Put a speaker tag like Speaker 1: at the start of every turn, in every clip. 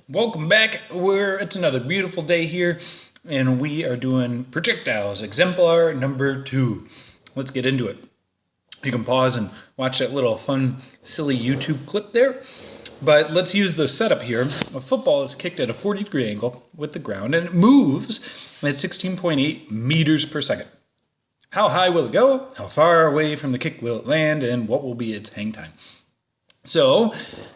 Speaker 1: Welcome back. It's another beautiful day here, and we are doing Projectiles Exemplar number 2. Let's get into it. You can pause and watch that little fun, silly YouTube clip there. But let's use the setup here. A football is kicked at a 40-degree angle with the ground, and it moves at 16.8 meters per second. How high will it go? How far away from the kick will it land? And what will be its hang time? So,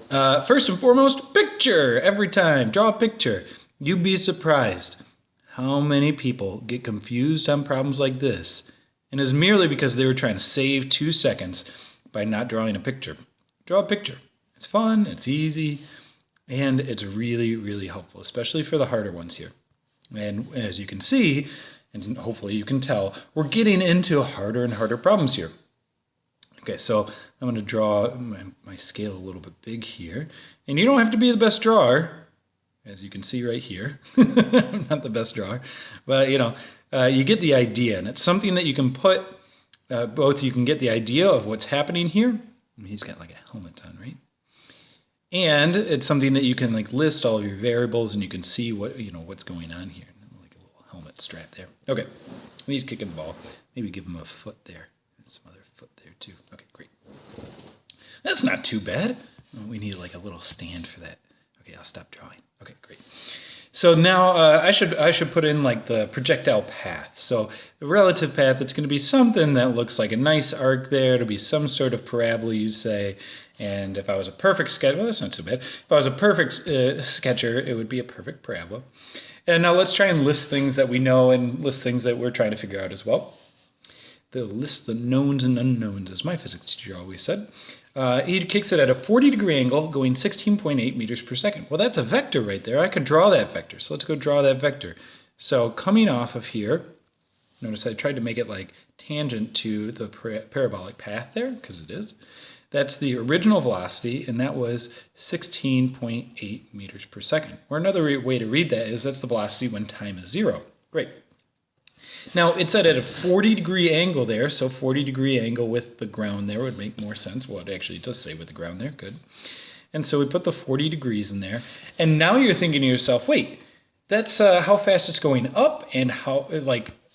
Speaker 1: first and foremost, picture. Every time, draw a picture. You'd be surprised how many people get confused on problems like this, and it's merely because they were trying to save 2 seconds by not drawing a picture. Draw a picture. It's fun, it's easy, and it's really, really helpful, especially for the harder ones here. And as you can see, and hopefully you can tell, we're getting into harder and harder problems here. Okay, so I'm going to draw my scale a little bit big here. And you don't have to be the best drawer, as you can see right here. I'm not the best drawer, but you get the idea. And it's something that you can put, you can get the idea of what's happening here. He's got like a helmet on, right? And it's something that you can like list all of your variables, and you can see what's going on here. Like a little helmet strap there. Okay, he's kicking the ball. Maybe give him a foot there. Some other foot there too. Okay, great. That's not too bad. We need like a little stand for that. Okay, I'll stop drawing. Okay, great. So now I should put in like the projectile path. So the relative path, it's going to be something that looks like a nice arc there. It'll be some sort of parabola, you say. And if I was a perfect sketcher, well, that's not so bad. If I was a perfect sketcher, it would be a perfect parabola. And now let's try and list things that we know and list things that we're trying to figure out as well. They'll list the knowns and unknowns, as my physics teacher always said. He kicks it at a 40-degree angle going 16.8 meters per second. Well, that's a vector right there. I could draw that vector. So let's go draw that vector. So coming off of here, notice I tried to make it like tangent to the parabolic path there, because it is. That's the original velocity, and that was 16.8 meters per second. Or another way to read that is that's the velocity when time is 0. Great. Now, it's at a 40-degree angle there, so 40-degree angle with the ground there would make more sense. Well, it actually does say with the ground there, good. And so we put the 40 degrees in there, and now you're thinking to yourself, wait, that's how fast it's going up and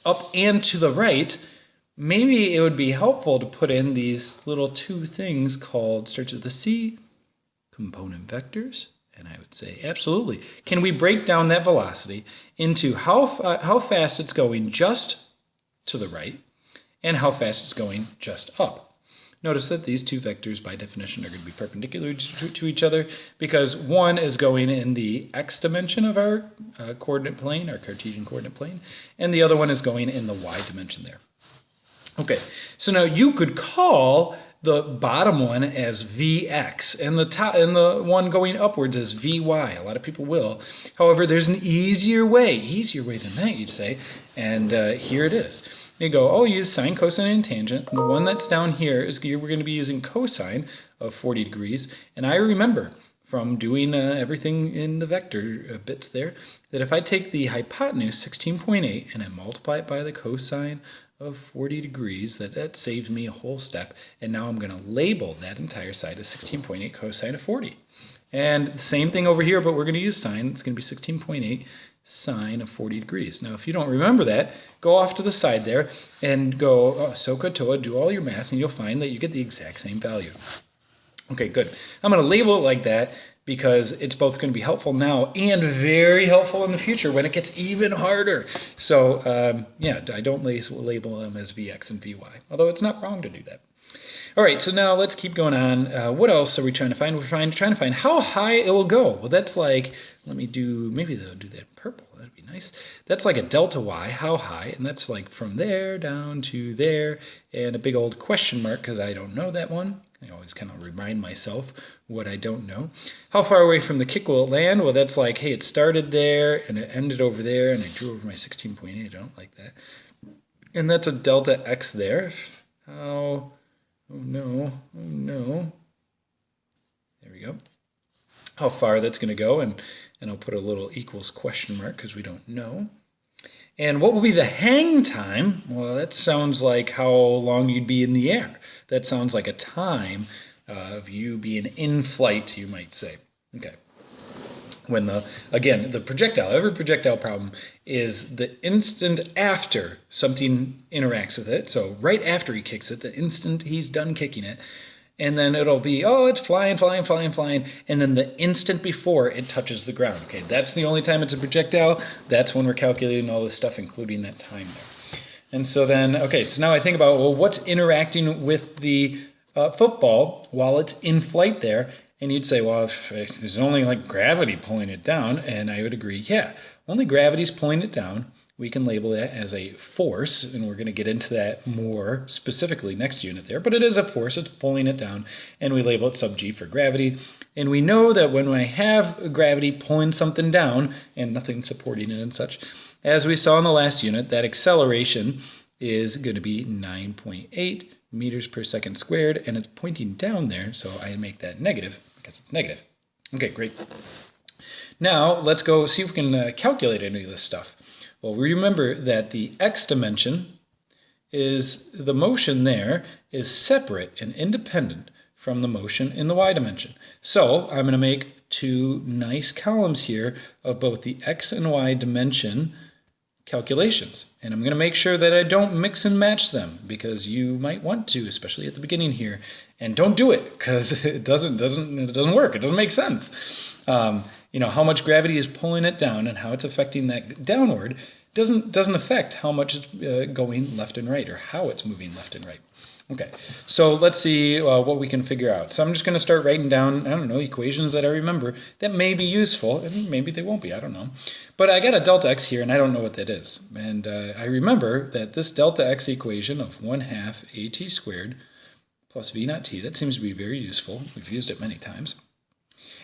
Speaker 1: up and to the right. Maybe it would be helpful to put in these little two things called, starts with the C, component vectors. And I would say, absolutely. Can we break down that velocity into how fast it's going just to the right and how fast it's going just up? Notice that these two vectors, by definition, are going to be perpendicular to each other because one is going in the x dimension of our coordinate plane, our Cartesian coordinate plane, and the other one is going in the y dimension there. Okay, so now you could call the bottom one as Vx and the one going upwards as Vy. A lot of people will. However, there's an easier way than that, you'd say, and here it is. You go, use sine, cosine, and tangent. And the one that's down here is we're going to be using cosine of 40 degrees. And I remember from doing everything in the vector bits there that if I take the hypotenuse, 16.8, and I multiply it by the cosine of 40 degrees, that saves me a whole step. And now I'm going to label that entire side as 16.8 cosine of 40. And the same thing over here, but we're going to use sine. It's going to be 16.8 sine of 40 degrees. Now, if you don't remember that, go off to the side there and go SOHCAHTOA, do all your math, and you'll find that you get the exact same value. Okay, good. I'm going to label it like that because it's both going to be helpful now and very helpful in the future when it gets even harder. So, I don't label them as Vx and Vy, although it's not wrong to do that. All right, so now let's keep going on. What else are we trying to find? We're trying to find how high it will go. Well, that's like, maybe they'll do that in purple. That'd be nice. That's like a delta y, how high, and that's like from there down to there, and a big old question mark because I don't know that one. I always kind of remind myself what I don't know. How far away from the kick will it land? Well, that's like, hey, it started there and it ended over there, and I drew over my 16.8. I don't like that. And that's a delta x there. Oh no. There we go. How far that's going to go, and I'll put a little equals question mark because we don't know. And what will be the hang time? Well, that sounds like how long you'd be in the air. That sounds like a time of you being in flight, you might say. Okay. Again, the projectile, every projectile problem is the instant after something interacts with it. So right after he kicks it, the instant he's done kicking it, and then it'll be, oh, it's flying, flying, flying, flying, and then the instant before it touches the ground. Okay, that's the only time it's a projectile. That's when we're calculating all this stuff, including that time there. And so then, okay, so now I think about, well, what's interacting with the football while it's in flight there? And you'd say, well, if there's only like gravity pulling it down, and I would agree, yeah, only gravity's pulling it down. We can label that as a force, and we're going to get into that more specifically next unit there. But it is a force, it's pulling it down, and we label it sub g for gravity. And we know that when I have gravity pulling something down and nothing supporting it and such, as we saw in the last unit, that acceleration is going to be 9.8 meters per second squared, and it's pointing down there, so I make that negative because it's negative. Okay, great. Now, let's go see if we can calculate any of this stuff. Well, remember that the x dimension is the motion there is separate and independent from the motion in the y dimension. So I'm going to make two nice columns here of both the x and y dimension calculations. And I'm going to make sure that I don't mix and match them, because you might want to, especially at the beginning here. And don't do it, because it doesn't work. It doesn't make sense. You know, how much gravity is pulling it down and how it's affecting that downward doesn't affect how much it's going left and right, or how it's moving left and right. Okay, so let's see what we can figure out. So I'm just going to start writing down, I don't know, equations that I remember that may be useful, and maybe they won't be, I don't know. But I got a delta x here, and I don't know what that is. And I remember that this delta x equation of 1/2 at squared plus v naught t, that seems to be very useful. We've used it many times.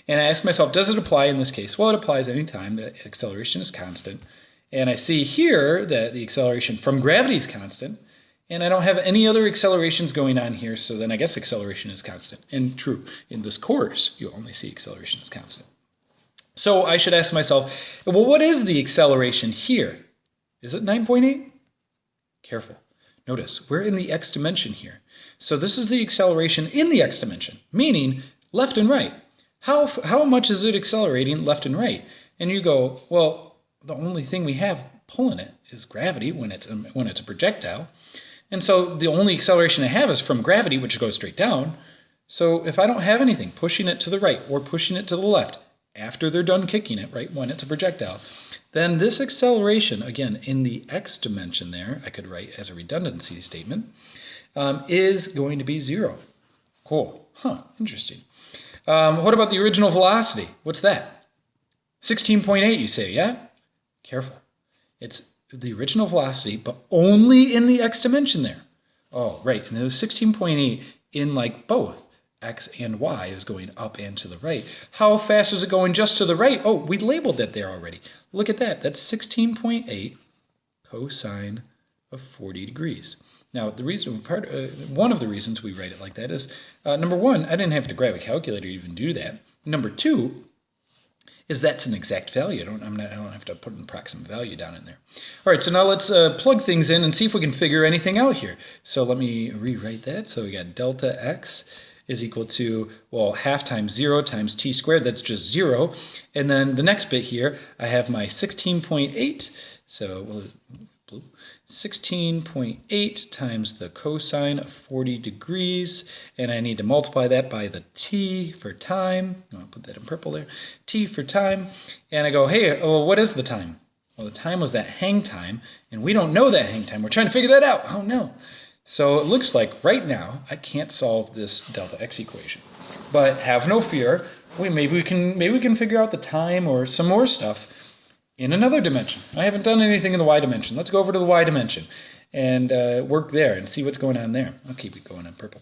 Speaker 1: And I ask myself, does it apply in this case? Well, it applies any time the acceleration is constant. And I see here that the acceleration from gravity is constant, and I don't have any other accelerations going on here, so then I guess acceleration is constant. And true, in this course, you only see acceleration is constant. So I should ask myself, well, what is the acceleration here? Is it 9.8? Careful. Notice, we're in the x dimension here. So this is the acceleration in the x dimension, meaning left and right. How much is it accelerating left and right? And you go, well, the only thing we have pulling it is gravity when it's a projectile. And so the only acceleration I have is from gravity, which goes straight down. So if I don't have anything pushing it to the right or pushing it to the left after they're done kicking it, right, when it's a projectile, then this acceleration, again, in the x dimension there, I could write as a redundancy statement, is going to be 0. Cool. Huh, interesting. What about the original velocity? What's that? 16.8, you say, yeah? Careful. It's the original velocity, but only in the x dimension there. Oh, right. And there was 16.8 in like both x and y is going up and to the right. How fast is it going just to the right? Oh, we labeled that there already. Look at that. That's 16.8 cosine of 40 degrees. Now, the reason one of the reasons we write it like that is, number one, I didn't have to grab a calculator to even do that. Number two is that's an exact value. I don't have to put an approximate value down in there. All right, so now let's plug things in and see if we can figure anything out here. So let me rewrite that. So we got delta x is equal to, well, half times 0 times t squared. That's just 0. And then the next bit here, I have my 16.8. So we'll 16.8 times the cosine of 40 degrees, and I need to multiply that by the t for time. I'll put that in purple there. T for time. And I go, hey, well, what is the time? Well, the time was that hang time, and we don't know that hang time. We're trying to figure that out. Oh, no. So it looks like right now I can't solve this delta x equation. But have no fear. Maybe we can figure out the time or some more stuff in another dimension. I haven't done anything in the y dimension. Let's go over to the y dimension and work there and see what's going on there. I'll keep it going in purple.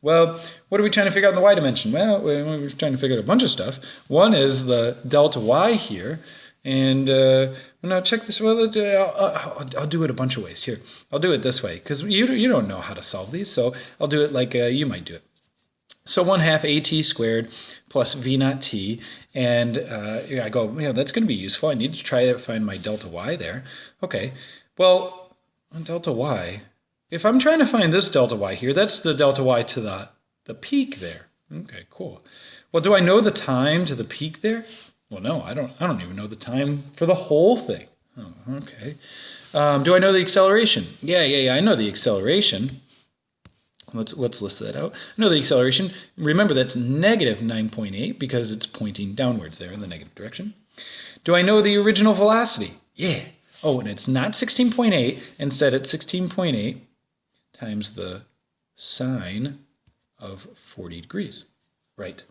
Speaker 1: Well, what are we trying to figure out in the y dimension? Well, we're trying to figure out a bunch of stuff. One is the delta y here. And now check this. Well, I'll do it a bunch of ways. Here, I'll do it this way, because you don't know how to solve these, so I'll do it like you might do it. So 1/2 at squared plus v naught t, and I go, yeah, that's going to be useful. I need to try to find my delta y there. Okay, well, delta y, if I'm trying to find this delta y here, that's the delta y to the peak there. Okay, cool. Well, do I know the time to the peak there? Well, no, I don't even know the time for the whole thing. Oh, okay. Do I know the acceleration? Yeah, I know the acceleration. Let's list that out. I know the acceleration. Remember, that's negative 9.8 because it's pointing downwards there in the negative direction. Do I know the original velocity? Yeah. Oh, and it's not 16.8. Instead, it's 16.8 times the sine of 40 degrees. Right.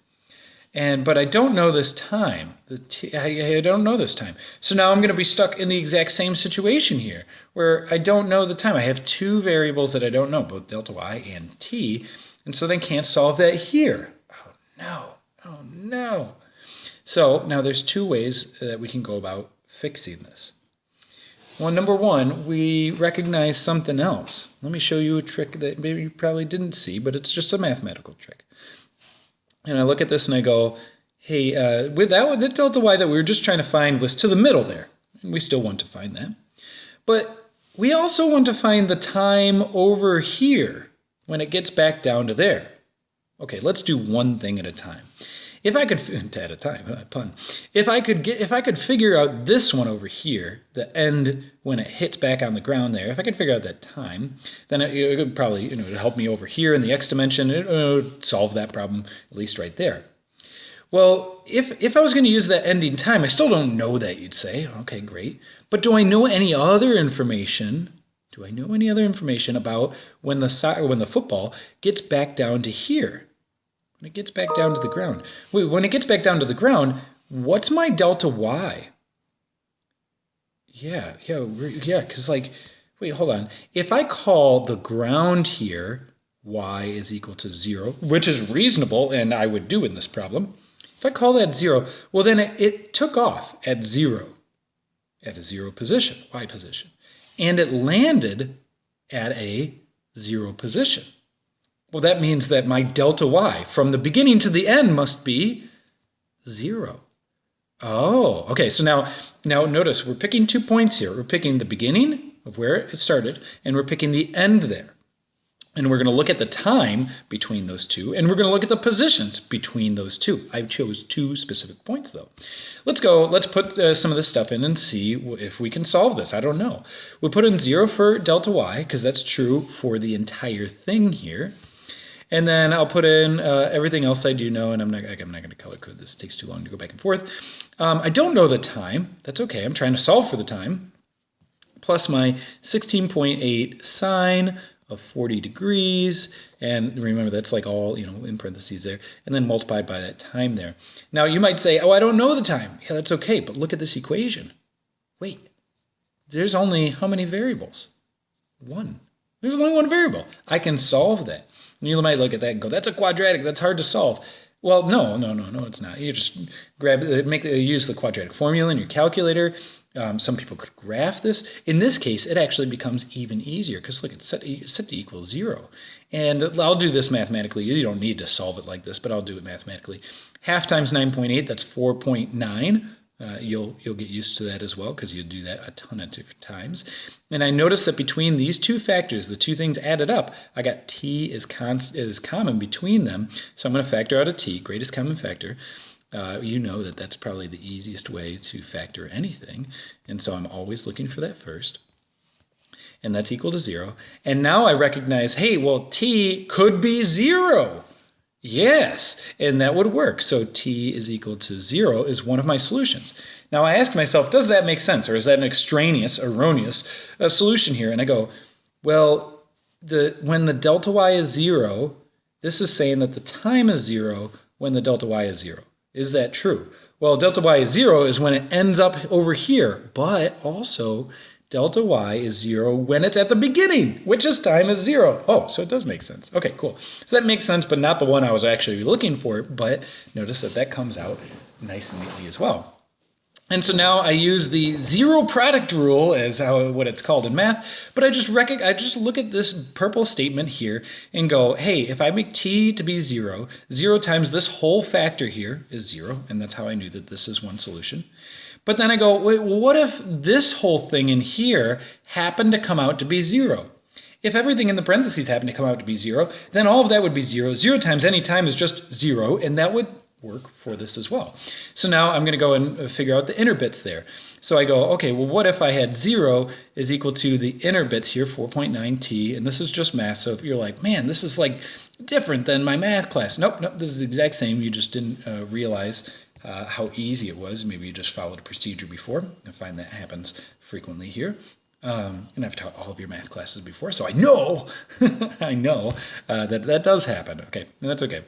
Speaker 1: But I don't know this time. I don't know this time. So now I'm going to be stuck in the exact same situation here, where I don't know the time. I have two variables that I don't know, both delta y and t, and so they can't solve that here. Oh no. So now there's two ways that we can go about fixing this. Well, number one, we recognize something else. Let me show you a trick that maybe you probably didn't see, but it's just a mathematical trick. And I look at this and I go, hey, the delta y that we were just trying to find was to the middle there. And we still want to find that. But we also want to find the time over here when it gets back down to there. Okay, let's do one thing at a time. If I could figure out this one over here, the end when it hits back on the ground there, if I could figure out that time, then it would probably help me over here in the x dimension. It would solve that problem at least right there. Well, if I was going to use that ending time, I still don't know that, you'd say. Okay, great. But do I know any other information? Do I know any other information about when the football gets back down to here? When it gets back down to the ground. Wait, when it gets back down to the ground, what's my delta y? Yeah, because wait, hold on. If I call the ground here y is equal to 0, which is reasonable and I would do in this problem, if I call that 0, well then it took off at 0, at a 0 position, y position, and it landed at a 0 position. Well, that means that my delta y from the beginning to the end must be 0. Oh, okay. So now notice we're picking 2 points here. We're picking the beginning of where it started, and we're picking the end there. And we're going to look at the time between those two, and we're going to look at the positions between those two. I chose 2 specific points, though. Let's put some of this stuff in and see if we can solve this. I don't know. We'll put in 0 for delta y, because that's true for the entire thing here. And then I'll put in everything else I do know, and I'm not going to color code this. It takes too long to go back and forth. I don't know the time. That's okay. I'm trying to solve for the time. Plus my 16.8 sine of 40 degrees. And remember, that's like all, in parentheses there. And then multiplied by that time there. Now, you might say, oh, I don't know the time. Yeah, that's okay. But look at this equation. Wait, there's only how many variables? 1. There's only 1 variable. I can solve that. And you might look at that and go, that's a quadratic, that's hard to solve. Well, no, it's not. You just use the quadratic formula in your calculator. Some people could graph this. In this case, it actually becomes even easier because look, it's set to equal 0. And I'll do this mathematically. You don't need to solve it like this, but I'll do it mathematically. Half times 9.8, that's 4.9. You'll get used to that as well because you'll do that a ton of different times. And I noticed that between these two factors, the two things added up, I got t is common between them. So I'm going to factor out a t, greatest common factor. You know that that's probably the easiest way to factor anything. And so I'm always looking for that first. And that's equal to 0. And now I recognize, hey, well, t could be 0. Yes, and that would work. So t is equal to 0 is one of my solutions. Now I ask myself, does that make sense? Or is that an extraneous, erroneous solution here? And I go, well, when the delta y is 0, this is saying that the time is 0 when the delta y is 0. Is that true? Well, delta y is 0 is when it ends up over here, but also delta y is 0 when it's at the beginning, which is time is 0. Oh, so it does make sense. Okay, cool. So that makes sense, but not the one I was actually looking for, but notice that comes out nice and neatly as well. And so now I use the 0 product rule as what it's called in math, but I just look at this purple statement here and go, hey, if I make t to be 0, 0 times this whole factor here is 0, and that's how I knew that this is one solution. But then I go, wait, well, what if this whole thing in here happened to come out to be 0? If everything in the parentheses happened to come out to be 0, then all of that would be 0. 0 times any time is just 0, and that would work for this as well. So now I'm going to go and figure out the inner bits there. So I go, okay, well, what if I had 0 is equal to the inner bits here, 4.9t, and this is just math. So if you're like, man, this is like different than my math class. Nope, this is the exact same. You just didn't realize how easy it was. Maybe you just followed a procedure before. I find that happens frequently here. And I've taught all of your math classes before, so I know, I know that does happen. Okay, and that's okay.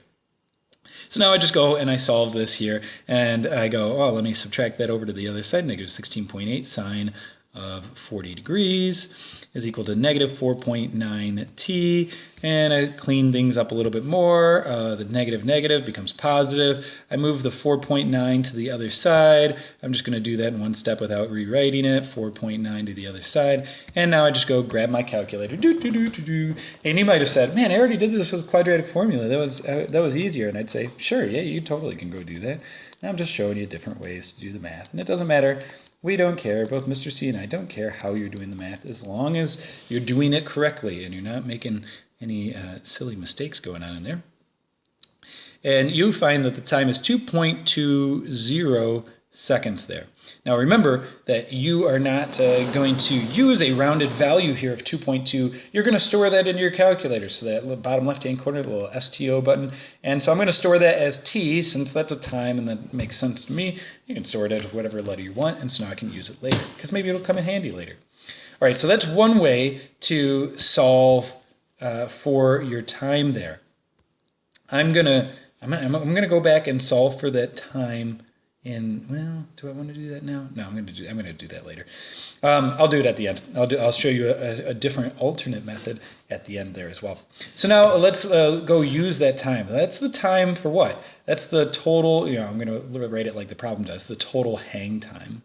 Speaker 1: So now I just go and I solve this here, and I go, oh, let me subtract that over to the other side. Negative 16.8 sine of 40 degrees is equal to negative 4.9t, and I clean things up a little bit more. The negative becomes positive. I move the 4.9 to the other side. I'm just going to do that in one step without rewriting it. 4.9 to the other side, and now I just go grab my calculator. And you might have said, man, I already did this with quadratic formula. That was easier. And I'd say, sure, yeah, you totally can go do that. Now I'm just showing you different ways to do the math, and it doesn't matter. We don't care, both Mr. C and I don't care how you're doing the math, as long as you're doing it correctly and you're not making any silly mistakes going on in there. And you find that the time is 2.20 seconds there. Now remember that you are not going to use a rounded value here of 2.2. You're going to store that into your calculator. So that bottom left-hand corner, the little STO button. And so I'm going to store that as t, since that's a time and that makes sense to me. You can store it as whatever letter you want, and so now I can use it later, because maybe it'll come in handy later. All right, so that's one way to solve for your time there. I'm gonna go back and solve for that time. Well, do I want to do that now? No, I'm going to do that later. I'll do it at the end. I'll show you a different alternate method at the end there as well. So now let's go use that time. That's the time for what? That's the total. I'm going to write it like the problem does. The total hang time.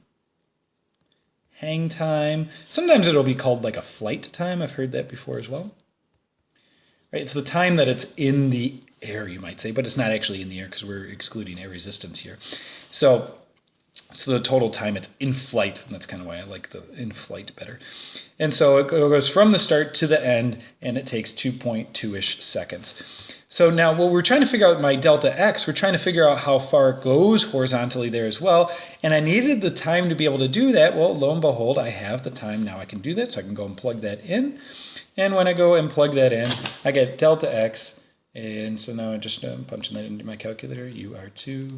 Speaker 1: Hang time. Sometimes it'll be called like a flight time. I've heard that before as well. Right? It's the time that it's in the air, you might say, but it's not actually in the air because we're excluding air resistance here. So the total time it's in flight, and that's kind of why I like the in flight better. And so it goes from the start to the end, and it takes 2.2-ish seconds. So now what we're trying to figure out my delta x, we're trying to figure out how far it goes horizontally there as well. And I needed the time to be able to do that. Well, lo and behold, I have the time now I can do that, so I can go and plug that in. And when I go and plug that in, I get delta x. And so now I'm just punching that into my calculator, UR2.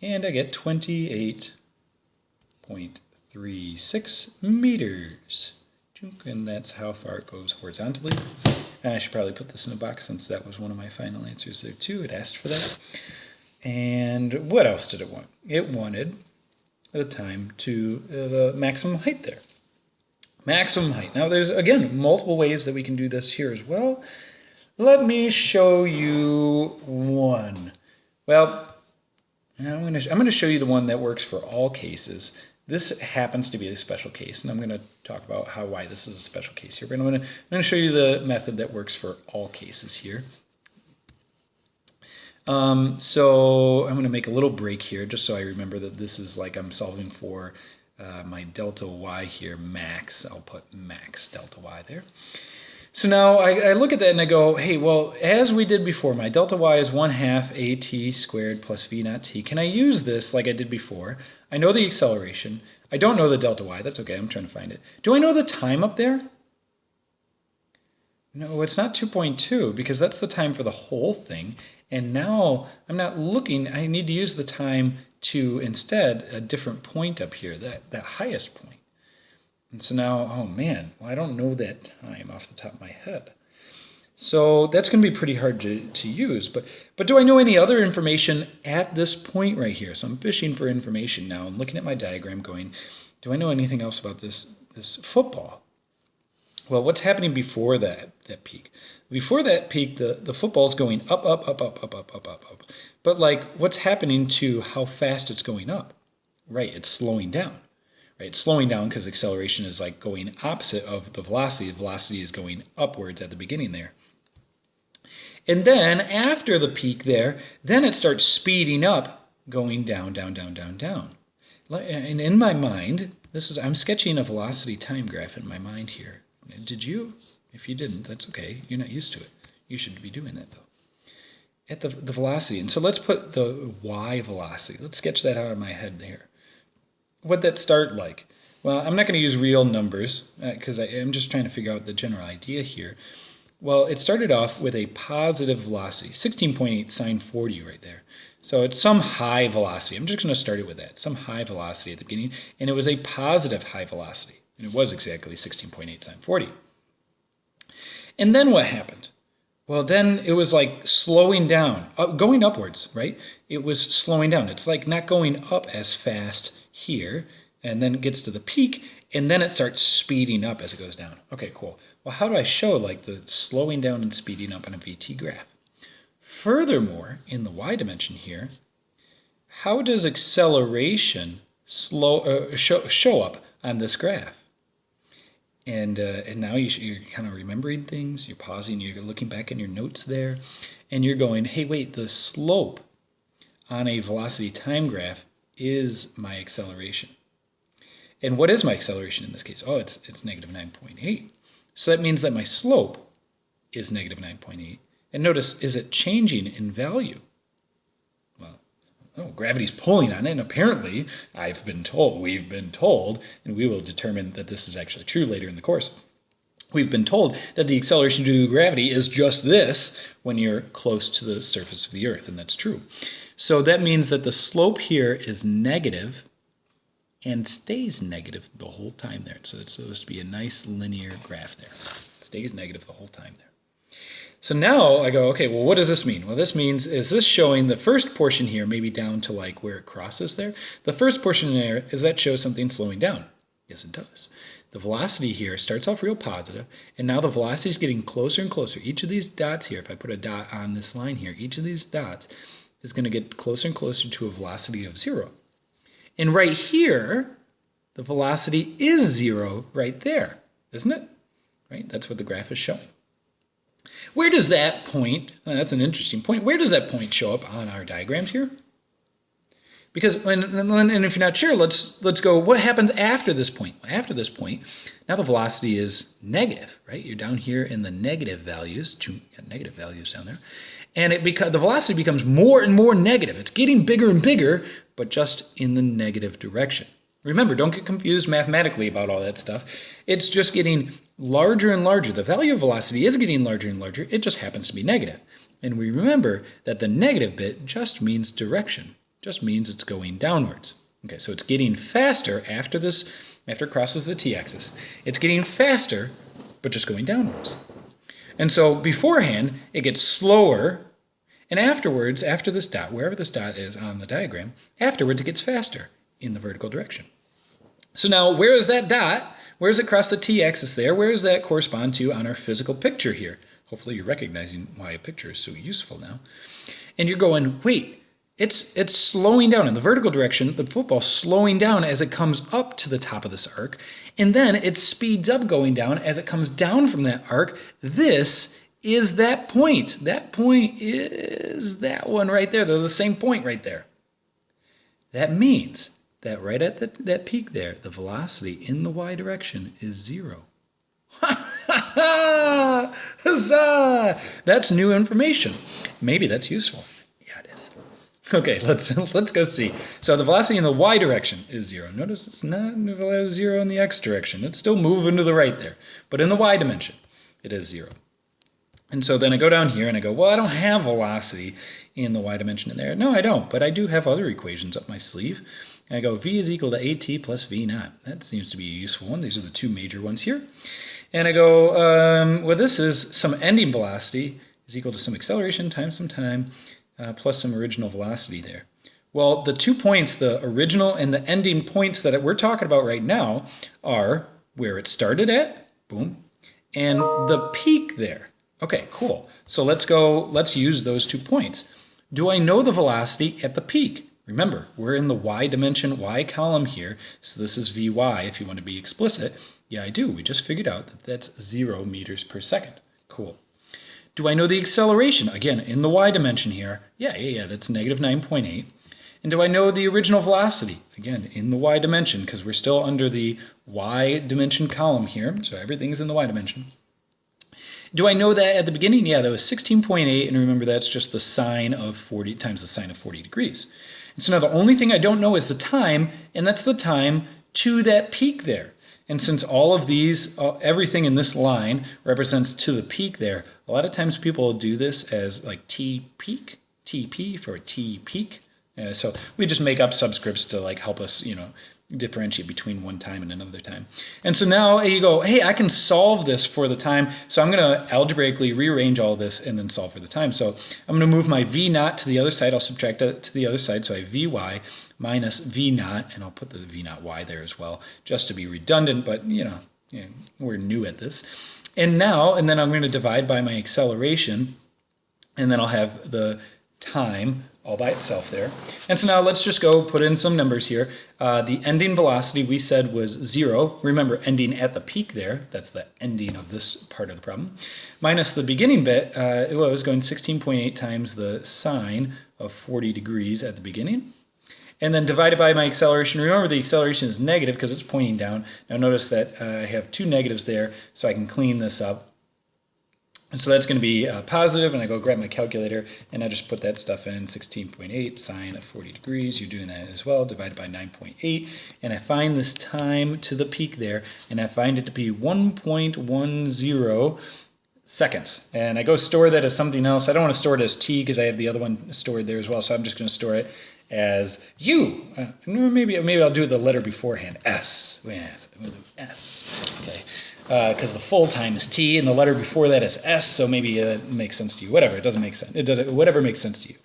Speaker 1: And I get 28.36 meters. And that's how far it goes horizontally. And I should probably put this in a box since that was one of my final answers there too. It asked for that. And what else did it want? It wanted the time to the maximum height there. Maximum height. Now there's, again, multiple ways that we can do this here as well. Let me show you one. Well, I'm going to show you the one that works for all cases. This happens to be a special case, and I'm going to talk about why this is a special case here. But I'm going to show you the method that works for all cases here. So I'm going to make a little break here just so I remember that this is like I'm solving for my delta y here, max. I'll put max delta y there. So now I look at that and I go, hey, well, as we did before, my delta y is 1/2 at squared plus v naught t. Can I use this like I did before? I know the acceleration. I don't know the delta y. That's okay. I'm trying to find it. Do I know the time up there? No, it's not 2.2 because that's the time for the whole thing. And now I'm not looking. I need to use the time to instead a different point up here, that highest point. And so now, oh man, well, I don't know that time off the top of my head. So that's going to be pretty hard to use. But do I know any other information at this point right here? So I'm fishing for information now and looking at my diagram going, do I know anything else about this football? Well, what's happening before that peak? Before that peak, the football's going up, up, up, up, up, up, up, up, up. But like, what's happening to how fast it's going up? Right, it's slowing down. Right, it's slowing down because acceleration is like going opposite of the velocity. The velocity is going upwards at the beginning there. And then after the peak there, then it starts speeding up, going down, down, down, down, down. And in my mind, I'm sketching a velocity time graph in my mind here. Did you? If you didn't, that's okay. You're not used to it. You should be doing that, though. At the velocity. And so let's put the y velocity. Let's sketch that out of my head there. What'd that start like? Well, I'm not going to use real numbers because I'm just trying to figure out the general idea here. Well, it started off with a positive velocity, 16.8 sine 40 right there. So it's some high velocity. I'm just going to start it with that, some high velocity at the beginning. And it was a positive high velocity. And it was exactly 16.8 sine 40. And then what happened? Well, then it was like slowing down, going upwards, right? It was slowing down. It's like not going up as fast here, and then it gets to the peak, and then it starts speeding up as it goes down. Okay, cool. Well, how do I show like the slowing down and speeding up on a VT graph? Furthermore, in the y dimension here, how does acceleration show up on this graph? And now you're kind of remembering things, you're pausing, you're looking back in your notes there, and you're going, hey, wait, the slope on a velocity time graph is my acceleration. And what is my acceleration in this case? Oh, it's negative 9.8. So that means that my slope is negative 9.8. And notice, is it changing in value? Well, oh, gravity's pulling on it, and apparently we've been told, and we will determine that this is actually true later in the course. We've been told that the acceleration due to gravity is just this when you're close to the surface of the Earth, and that's true. So that means that the slope here is negative and stays negative the whole time there. So it's supposed to be a nice linear graph there. It stays negative the whole time there. So now I go, okay, well, what does this mean? Well, this means, is this showing the first portion here, maybe down to like where it crosses there? The first portion there, does that show something slowing down? Yes, it does. The velocity here starts off real positive, and now the velocity is getting closer and closer. Each of these dots here, if I put a dot on this line here, each of these dots is going to get closer and closer to a velocity of 0. And right here, the velocity is 0 right there, isn't it? Right? That's what the graph is showing. Where does that point, that's an interesting point, where does that point show up on our diagrams here? Because, and if you're not sure, let's go, what happens after this point? Well, after this point, now the velocity is negative, right? You're down here in the negative values, negative values down there. And the velocity becomes more and more negative. It's getting bigger and bigger, but just in the negative direction. Remember, don't get confused mathematically about all that stuff. It's just getting larger and larger. The value of velocity is getting larger and larger. It just happens to be negative. And we remember that the negative bit just means direction. Just means it's going downwards. Okay, so it's getting faster after it crosses the t-axis. It's getting faster, but just going downwards. And so beforehand, it gets slower, and afterwards, after this dot, wherever this dot is on the diagram, afterwards it gets faster in the vertical direction. So now, where is that dot? Where does it cross the t-axis there? Where does that correspond to on our physical picture here? Hopefully you're recognizing why a picture is so useful now. And you're going, wait, it's slowing down in the vertical direction, the football's slowing down as it comes up to the top of this arc, and then it speeds up going down as it comes down from that arc. This is that point. That point is that one right there. They're the same point right there. That means that right at that peak there, the velocity in the y direction is 0. Huzzah! That's new information. Maybe that's useful. Yeah, it is. Okay, let's go see. So the velocity in the y direction is 0. Notice it's not 0 in the x direction. It's still moving to the right there. But in the y dimension, it is 0. And so then I go down here and I go, well, I don't have velocity in the y dimension in there. No, I don't, but I do have other equations up my sleeve. And I go, v is equal to at plus v naught. That seems to be a useful one. These are the two major ones here. And I go, well, this is some ending velocity is equal to some acceleration times some time plus some original velocity there. Well, the 2 points, the original and the ending points that we're talking about right now are where it started at, boom, and the peak there. Okay, cool. So let's use those 2 points. Do I know the velocity at the peak? Remember, we're in the y dimension, y column here, so this is Vy if you want to be explicit. Yeah, I do. We just figured out that that's 0 meters per second. Cool. Do I know the acceleration? Again, in the y dimension here. Yeah, that's negative 9.8. And do I know the original velocity? Again, in the y dimension, because we're still under the y dimension column here, so everything is in the y dimension. Do I know that at the beginning? Yeah, that was 16.8, and remember that's just the sine of 40 times the sine of 40 degrees. And so now the only thing I don't know is the time, and that's the time to that peak there. And since all of these, everything in this line represents to the peak there, a lot of times people will do this as like T peak, TP for T peak. So we just make up subscripts to like help us, differentiate between one time and another time. And so now you go, hey, I can solve this for the time. So I'm going to algebraically rearrange all this and then solve for the time. So I'm going to move my V naught to the other side. I'll subtract it to the other side. So I have Vy minus V naught, and I'll put the V naught Y there as well, just to be redundant, but we're new at this. And then I'm going to divide by my acceleration, and then I'll have the time all by itself there. And so now let's just go put in some numbers here. The ending velocity we said was 0. Remember, ending at the peak there. That's the ending of this part of the problem. Minus the beginning bit, it was going 16.8 times the sine of 40 degrees at the beginning. And then divided by my acceleration. Remember, the acceleration is negative because it's pointing down. Now notice that I have two negatives there, so I can clean this up. And so that's going to be positive, and I go grab my calculator, and I just put that stuff in, 16.8 sine of 40 degrees. You're doing that as well, divided by 9.8. And I find this time to the peak there, and I find it to be 1.10 seconds. And I go store that as something else. I don't want to store it as t because I have the other one stored there as well, so I'm just going to store it as U. Maybe I'll do the letter beforehand, S. Yes, S. Okay. Because the full time is t and the letter before that is s, so maybe it makes sense to you. Whatever, it doesn't make sense. Whatever makes sense to you.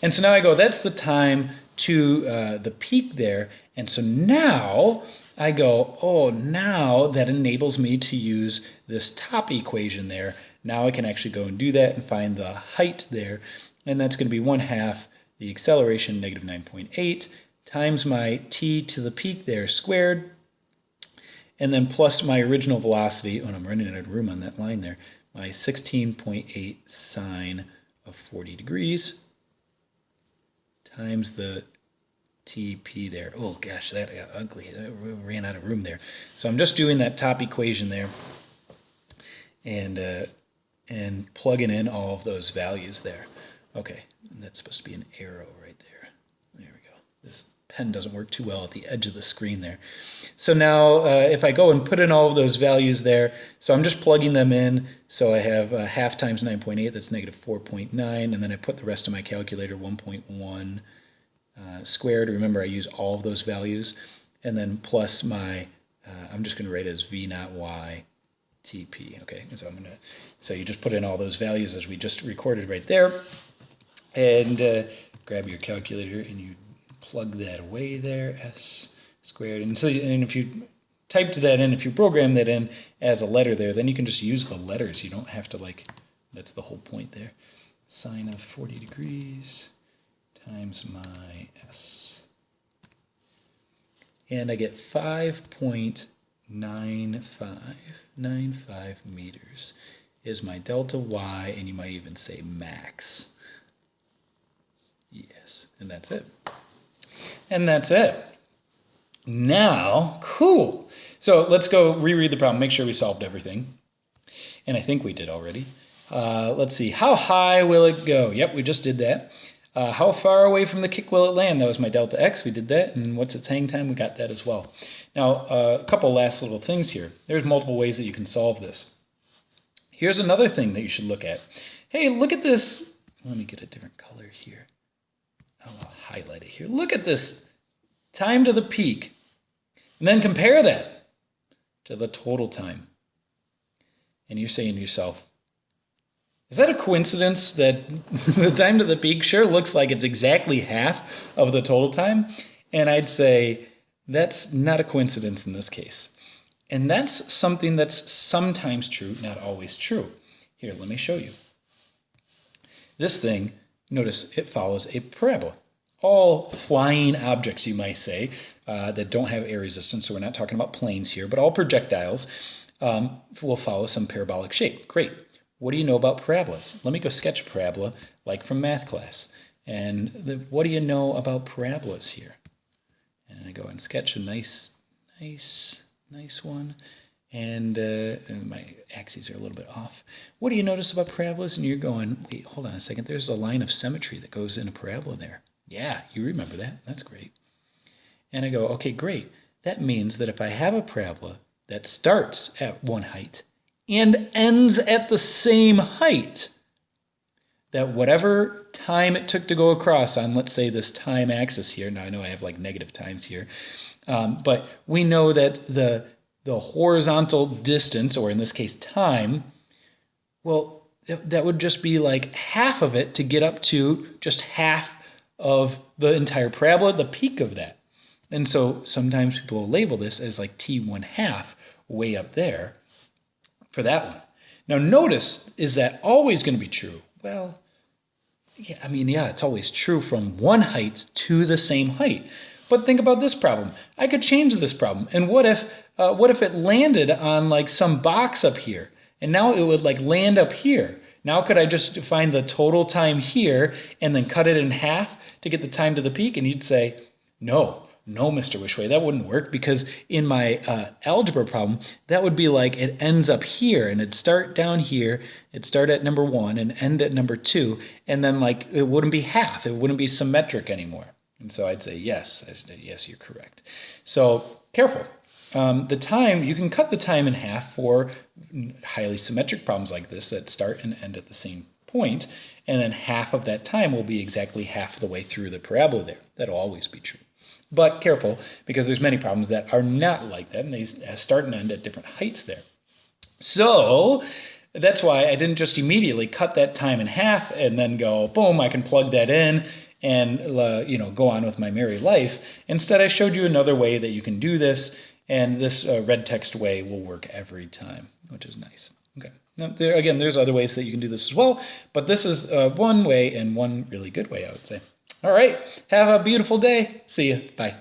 Speaker 1: And so now I go, that's the time to the peak there. And so now I go, oh, now that enables me to use this top equation there. Now I can actually go and do that and find the height there. And that's going to be 1/2 the acceleration, negative 9.8, times my t to the peak there squared, and then plus my original velocity, and I'm running out of room on that line there, my 16.8 sine of 40 degrees times the TP there. Oh gosh, that got ugly. That ran out of room there. So I'm just doing that top equation there and plugging in all of those values there. Okay, and that's supposed to be an arrow right there. There we go. This pen doesn't work too well at the edge of the screen there. So now if I go and put in all of those values there, so I'm just plugging them in. So I have 1/2 times 9.8, that's negative 4.9, and then I put the rest of my calculator, 1.1 squared. Remember, I use all of those values, and then plus my, I'm just going to write it as V naught Y TP. Okay, and so so you just put in all those values as we just recorded right there, and grab your calculator and you plug that away there, s squared. And so, and if you typed that in, if you program that in as a letter there, then you can just use the letters. You don't have to that's the whole point there. Sine of 40 degrees times my s. And I get 5.9595 meters is my delta y, and you might even say max. Yes, and that's it. And that's it. Now, cool. So let's go reread the problem, make sure we solved everything. And I think we did already. Let's see. How high will it go? Yep, we just did that. How far away from the kick will it land? That was my delta x. We did that. And what's its hang time? We got that as well. Now, a couple last little things here. There's multiple ways that you can solve this. Here's another thing that you should look at. Hey, look at this. Let me get a different color here. I'll highlight it here. Look at this time to the peak. And then compare that to the total time. And you're saying to yourself, is that a coincidence that the time to the peak sure looks like it's exactly half of the total time? And I'd say that's not a coincidence in this case. And that's something that's sometimes true, not always true. Here, let me show you. This thing, notice it follows a parabola. All flying objects, you might say, that don't have air resistance, so we're not talking about planes here, but all projectiles will follow some parabolic shape. Great. What do you know about parabolas? Let me go sketch a parabola, like from math class. And what do you know about parabolas here? And I go and sketch a nice one. And my axes are a little bit off. What do you notice about parabolas? And you're going, wait, hold on a second. There's a line of symmetry that goes in a parabola there. Yeah, you remember that. That's great. And I go, okay, great. That means that if I have a parabola that starts at one height and ends at the same height, that whatever time it took to go across on, let's say, this time axis here, now I know I have like negative times here, but we know that the horizontal distance, or in this case time, well, that would just be like half of it to get up to just half of the entire parabola, the peak of that. And so sometimes people will label this as like t1/2 way up there for that one. Now notice, is that always going to be true? Well, yeah, I mean, yeah, it's always true from one height to the same height. But think about this problem. I could change this problem. And what if it landed on like some box up here? And now it would like land up here. Now could I just find the total time here and then cut it in half to get the time to the peak? And you'd say, no, Mr. Wishway, that wouldn't work, because in my algebra problem, that would be like it ends up here and it'd start down here, it'd start at number 1 and end at number 2, and then like it wouldn't be half, it wouldn't be symmetric anymore. And so I'd say yes. I said, yes, you're correct. So careful. The time, you can cut the time in half for highly symmetric problems like this that start and end at the same point, and then half of that time will be exactly half of the way through the parabola there. That'll always be true. But careful, because there's many problems that are not like that, and they start and end at different heights there. So that's why I didn't just immediately cut that time in half and then go, boom, I can plug that in and go on with my merry life. Instead, I showed you another way that you can do this, and this red text way will work every time, which is nice. Okay. Now, again, there's other ways that you can do this as well, but this is one way, and one really good way, I would say. All right. Have a beautiful day. See you. Bye.